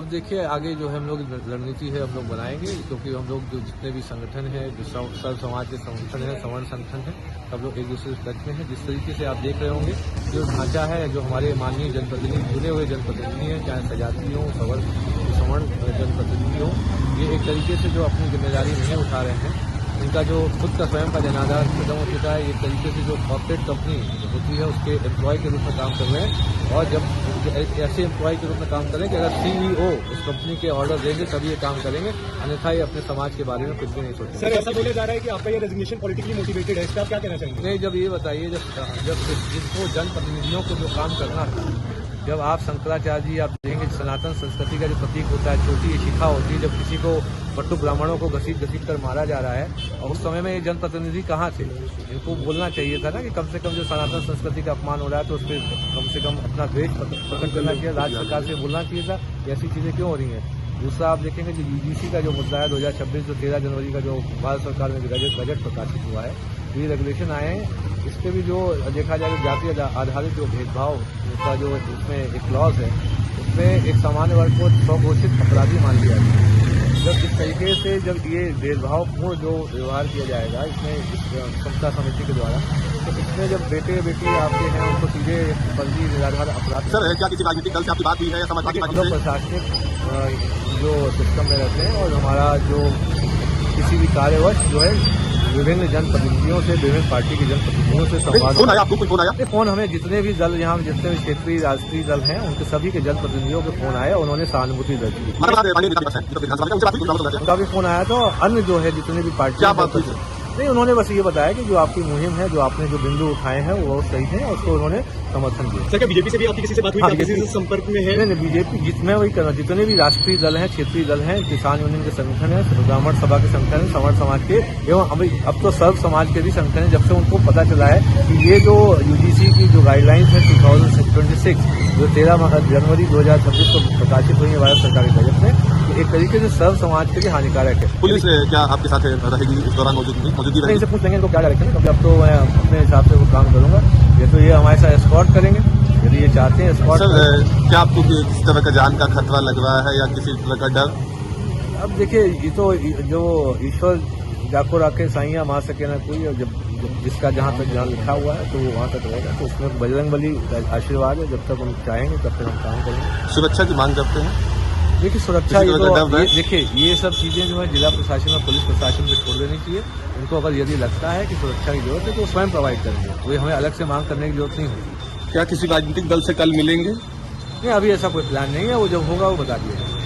अब देखिए आगे जो है हम लोग रणनीति है हम लोग बनाएंगे, क्योंकि हम लोग जो जितने भी संगठन हैं, जो सर्व समाज के संगठन है, सवर्ण संगठन है, सब लोग एक दूसरे से टच में हैं। जिस तरीके से आप देख रहे होंगे जो ढांचा है, जो हमारे माननीय जनप्रतिनिधि जुड़े हुए जनप्रतिनिधि हैं, चाहे सजाती हो, सवर्ण जनप्रतिनिधि हो, ये एक तरीके से जो अपनी जिम्मेदारी नहीं उठा रहे हैं, इनका जो खुद का स्वयं का जनाधार खत्म हो चुका है। एक तरीके से जो कॉर्पोरेट कंपनी होती है उसके एम्प्लॉय के रूप में काम कर रहे हैं, और जब ऐसे एम्प्लॉय के रूप में काम करें कि अगर सीईओ उस कंपनी के ऑर्डर देंगे तभी ये काम करेंगे, अन्यथा ये अपने समाज के बारे में कुछ भी नहीं सोचेंगे। सर, ऐसा बोला जा रहा है कि आपका ये रेजिग्नेशन पॉलिटिकली मोटिवेटेड है, इसका आप क्या कहना चाहेंगे? नहीं, जब ये बताइए, जब जिनको जनप्रतिनिधियों को जो काम करना था, जब आप शंकराचार्य जी आप देखेंगे सनातन संस्कृति का जो प्रतीक होता है, छोटी शिखा होती है, जब किसी को बट्टू ब्राह्मणों को घसीट कर मारा जा रहा है, और उस समय में ये जनप्रतिनिधि कहाँ थे? इनको बोलना चाहिए था ना कि कम से कम जो सनातन संस्कृति का अपमान हो रहा है तो उस पर कम से कम अपना द्वेष प्रकट करना चाहिए, राज्य सरकार से बोलना चाहिए था ऐसी चीजें क्यों हो रही हैं। दूसरा आप देखेंगे जो यूजीसी का जो मुद्दा है 2026 जो 13 जनवरी का जो भारत सरकार में बजट प्रकाशित हुआ है, ये रेगुलेशन आए हैं, इस पर भी जो देखा जाए जाति आधारित जो भेदभाव का जो इसमें एक क्लॉज है, उसमें एक सामान्य वर्ग को स्वघोषित अपराधी मान लिया गया। जब इस तरीके से जब ये भेदभावपूर्ण जो व्यवहार किया जाएगा इसमें समता समिति के द्वारा, तो इसमें जब बेटे बेटी आपके हैं उनको सीधे फर्जी निराधार अपराध। सर, क्या किसी राजनीतिक दल से आपकी बात हुई है या समाजवादी पार्टी से? प्रशासनिक जो सिस्टम में रहते हैं, और हमारा जो किसी भी कार्यवश जो है विभिन्न जनप्रतिनिधियों से, विभिन्न पार्टी के जनप्रतिनिधियों से संवाद। फोन आया आपको? कोई फोन आया? फोन हमें जितने भी दल यहाँ जितने भी क्षेत्रीय राष्ट्रीय दल हैं उनके सभी के जनप्रतिनिधियों के फोन आए, उन्होंने सहानुभूति दर्ज की। उनका भी फोन आया था, अन्य जो है जितने भी पार्टी नहीं, उन्होंने बस ये बताया कि जो आपकी मुहिम है, जो आपने जो बिंदु उठाए हैं वो सही है, और उसको उन्होंने समर्थन दिया। सर, क्या बीजेपी से भी आपकी किसी से बात हुई? किसी से संपर्क में है? नहीं, बीजेपी जितने वही जितने भी राष्ट्रीय दल हैं, क्षेत्रीय दल हैं, किसान यूनियन के संगठन है, ब्राह्मण सभा के संगठन है, सवर्ण समाज के एवं अब तो सर्व समाज के भी संगठन है, जब से उनको पता चला है कि ये जो यूजीसी की जो गाइडलाइंस है 2026 जो 13 जनवरी 2026 को प्रकाशित हुई है भारत सरकार के बजट में, एक तरीके से सर्व समाज के लिए हानिकारक है। पुलिस क्या आपके साथ रहेगी इस दौरान? मौजूदगी रहेगी? इनसे पूछ लेंगे इनको क्या डायरेक्शन है, क्योंकि अब तो मैं अपने हिसाब से वो काम करूंगा। ये तो ये हमारे साथ एस्कॉर्ट करेंगे यदि ये चाहते हैं एस्कॉर्ट। सर, क्या आपको किसी तरह का जान का खतरा लग रहा है या किसी तरह का डर? अब देखिए, ये तो जो ईश्वर जाको राखे साइया मार सके ना कोई, और जब जिसका जहाँ तक जहाँ लिखा हुआ है तो वो वहाँ तक रहेगा, तो उसमें बजरंगबली आशीर्वाद है, जब तक हम चाहेंगे तब तक हम काम करेंगे। सुरक्षा की मांग करते हैं? देखिए, सुरक्षा ये तो देखिए ये सब चीजें जो है जिला प्रशासन और पुलिस प्रशासन पे छोड़ देनी चाहिए। उनको अगर यदि लगता है कि सुरक्षा की जरूरत है तो स्वयं प्रोवाइड करेंगे, कोई हमें अलग से मांग करने की जरूरत नहीं होगी। क्या किसी राजनीतिक दल से कल मिलेंगे? नहीं, अभी ऐसा कोई प्लान नहीं है, वो जब होगा वो बता दिएगा।